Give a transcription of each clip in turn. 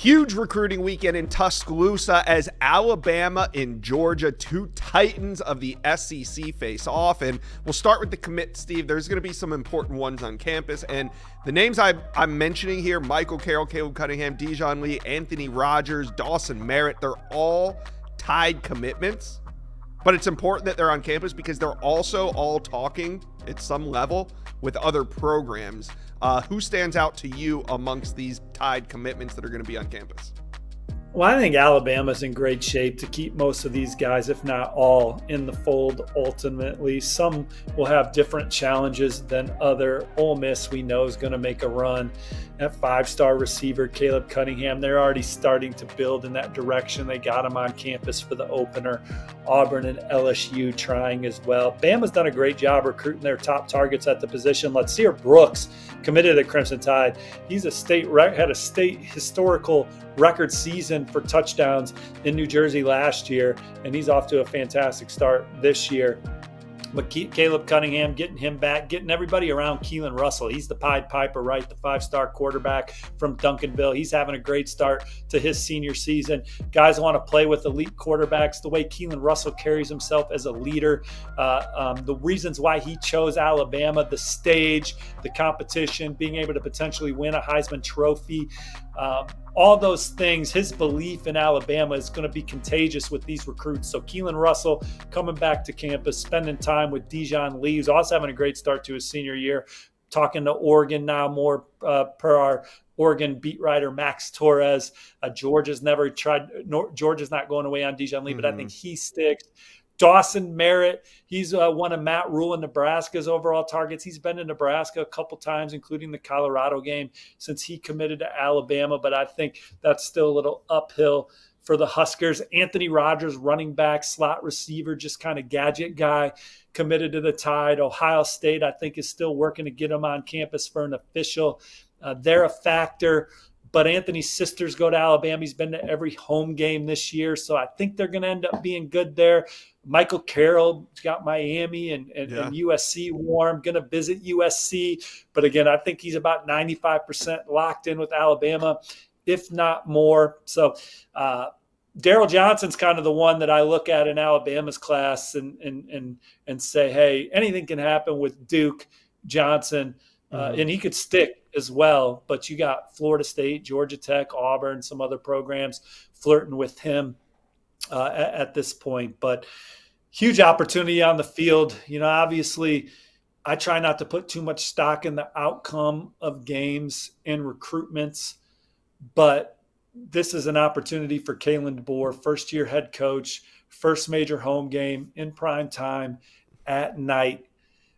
Huge recruiting weekend in Tuscaloosa as Alabama and Georgia, two titans of the SEC, face off. And we'll start with the commit, Steve. There's going to be some important ones on campus. And the names I'm mentioning here, Michael Carroll, Caleb Cunningham, Dijon Lee, Anthony Rogers, Dawson Merritt, they're all tied commitments. But it's important that they're on campus because they're also all talking at some level with other programs. Who stands out to you amongst these tied commitments that are going to be on campus? Well, I think Alabama's in great shape to keep most of these guys, if not all, in the fold ultimately. Some will have different challenges than other. Ole Miss, we know, is going to make a run at five-star receiver Caleb Cunningham. They're already starting to build in that direction. They got him on campus for the opener. Auburn and LSU trying as well. Bama's done a great job recruiting their top targets at the position. Latsir Brooks committed to Crimson Tide. He's had a state historical record season for touchdowns in New Jersey last year, and he's off to a fantastic start this year. But Caleb Cunningham, getting him back, getting everybody around Keelan Russell. He's the Pied Piper, right? The five-star quarterback from Duncanville. He's having a great start to his senior season. Guys want to play with elite quarterbacks. The way Keelan Russell carries himself as a leader, the reasons why he chose Alabama, the stage, the competition, being able to potentially win a Heisman Trophy, all those things, his belief in Alabama is going to be contagious with these recruits. So Keelan Russell coming back to campus, spending time with Dijon Lee, who's also having a great start to his senior year, talking to Oregon now more per our Oregon beat writer Max Torres. Georgia's not going away on Dijon Lee, but I think he sticks. Dawson Merritt, he's one of Matt Rule in Nebraska's overall targets. He's been to Nebraska a couple times, including the Colorado game, since he committed to Alabama, but I think that's still a little uphill for the Huskers. Anthony Rogers, running back, slot receiver, just kind of gadget guy, committed to the Tide. Ohio State, I think, is still working to get him on campus for an official. They're a factor. But Anthony's sisters go to Alabama. He's been to every home game this year, so I think they're going to end up being good there. Michael Carroll got Miami and USC warm, going to visit USC. But again, I think he's about 95% locked in with Alabama, if not more. So Daryl Johnson's kind of the one that I look at in Alabama's class and say, hey, anything can happen with Duke Johnson. And he could stick as well, but you got Florida State, Georgia Tech, Auburn, some other programs flirting with him at this point. But huge opportunity on the field. You know, obviously, I try not to put too much stock in the outcome of games and recruitments, but this is an opportunity for Kalen DeBoer, first-year head coach, first major home game in prime time at night.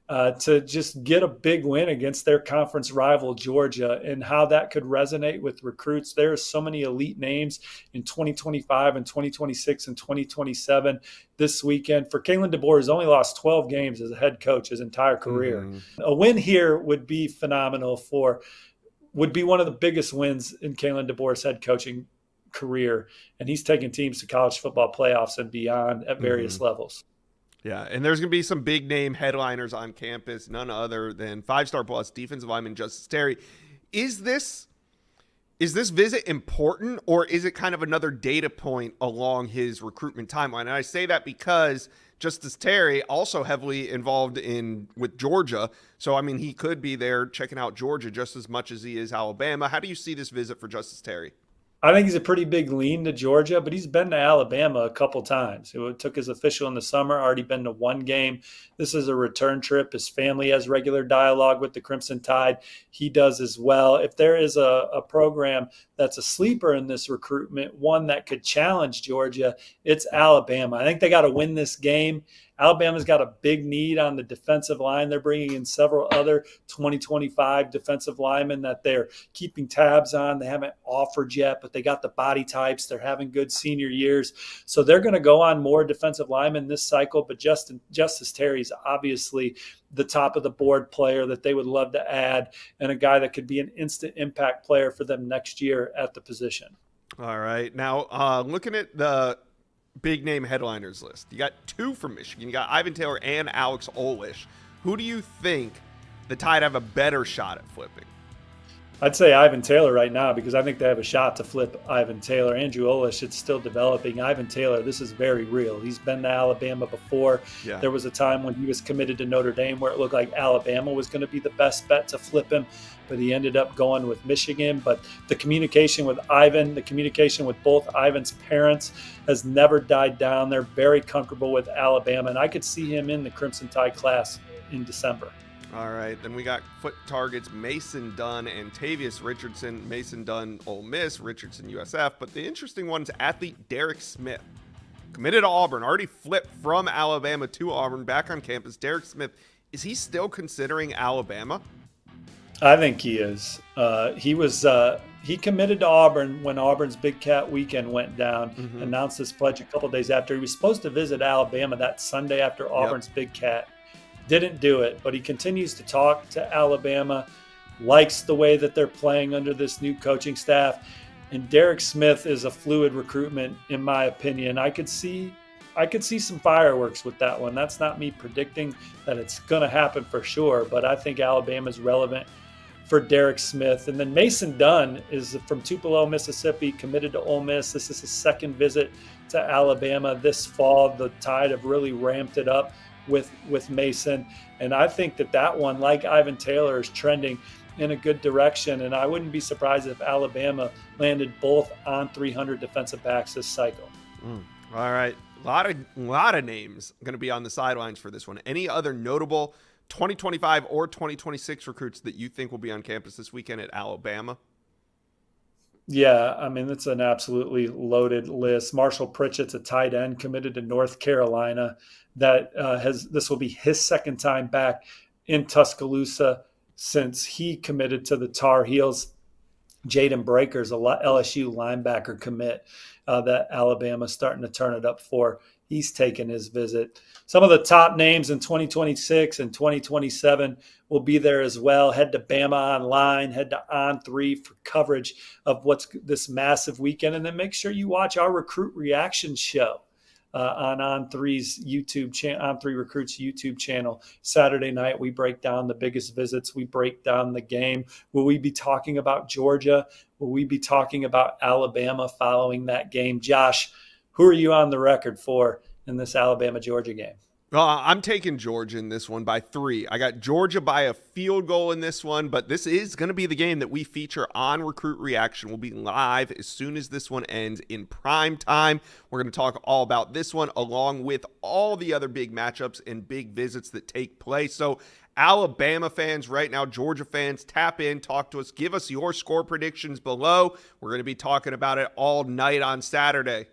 To just get a big win against their conference rival, Georgia, and how that could resonate with recruits. There are so many elite names in 2025 and 2026 and 2027 this weekend. For Kalen DeBoer, he's only lost 12 games as a head coach his entire career. A win here would be phenomenal would be one of the biggest wins in Kalen DeBoer's head coaching career. And he's taking teams to college football playoffs and beyond at various levels. Yeah, and there's going to be some big-name headliners on campus, none other than five-star plus defensive lineman Justice Terry. Is this visit important, or is it kind of another data point along his recruitment timeline? And I say that because Justice Terry also heavily involved with Georgia. So, I mean, he could be there checking out Georgia just as much as he is Alabama. How do you see this visit for Justice Terry? I think he's a pretty big lean to Georgia, but he's been to Alabama a couple times. It took his official in the summer, already been to one game. This is a return trip. His family has regular dialogue with the Crimson Tide. He does as well. If there is a program that's a sleeper in this recruitment, one that could challenge Georgia, it's Alabama. I think they got to win this game. Alabama's got a big need on the defensive line. They're bringing in several other 2025 defensive linemen that they're keeping tabs on. They haven't offered yet, but they got the body types. They're having good senior years. So they're going to go on more defensive linemen this cycle, but Justice Terry's obviously the top of the board player that they would love to add, and a guy that could be an instant impact player for them next year at the position. All right. Now, looking at the big name headliners list, you got two from Michigan. You got Ivan Taylor and Alex Olish. Who do you think the Tide have a better shot at flipping? I'd say Ivan Taylor right now because I think they have a shot to flip Ivan Taylor. Andrew Olish, it's still developing. Ivan Taylor, this is very real. He's been to Alabama before. Yeah. There was a time when he was committed to Notre Dame where it looked like Alabama was going to be the best bet to flip him, but he ended up going with Michigan. But the communication with Ivan, the communication with both Ivan's parents has never died down. They're very comfortable with Alabama, and I could see him in the Crimson Tide class in December. All right, then we got foot targets Mason Dunn and Tavius Richardson. Mason Dunn, Ole Miss, Richardson, USF. But the interesting one is athlete Derek Smith. Committed to Auburn, already flipped from Alabama to Auburn, back on campus. Derek Smith, is he still considering Alabama? I think he is. He committed to Auburn when Auburn's Big Cat weekend went down, announced his pledge a couple days after. He was supposed to visit Alabama that Sunday after Auburn's Big Cat. Didn't do it, but he continues to talk to Alabama, likes the way that they're playing under this new coaching staff. And Derek Smith is a fluid recruitment, in my opinion. I could see some fireworks with that one. That's not me predicting that it's going to happen for sure, but I think Alabama's relevant for Derek Smith. And then Mason Dunn is from Tupelo, Mississippi, committed to Ole Miss. This is his second visit to Alabama this fall. The Tide have really ramped it up with Mason. And I think that one, like Ivan Taylor, is trending in a good direction. And I wouldn't be surprised if Alabama landed both on 300 defensive backs this cycle. All right. A lot of names going to be on the sidelines for this one. Any other notable 2025 or 2026 recruits that you think will be on campus this weekend at Alabama? Yeah, I mean, it's an absolutely loaded list. Marshall Pritchett's a tight end committed to North Carolina. This will be his second time back in Tuscaloosa since he committed to the Tar Heels. Jaden Breaker's a LSU linebacker commit that Alabama's starting to turn it up for. He's taken his visit. Some of the top names in 2026 and 2027 will be there as well. Head to Bama Online, head to On3 for coverage of what's this massive weekend. And then make sure you watch our Recruit Reaction show on On3's YouTube channel, On3 Recruits YouTube channel. Saturday night, we break down the biggest visits. We break down the game. Will we be talking about Georgia? Will we be talking about Alabama following that game? Josh, who are you on the record for in this Alabama-Georgia game? I'm taking Georgia in this one by 3. I got Georgia by a field goal in this one, but this is going to be the game that we feature on Recruit Reaction. We'll be live as soon as this one ends in prime time. We're going to talk all about this one along with all the other big matchups and big visits that take place. So Alabama fans right now, Georgia fans, tap in, talk to us, give us your score predictions below. We're going to be talking about it all night on Saturday.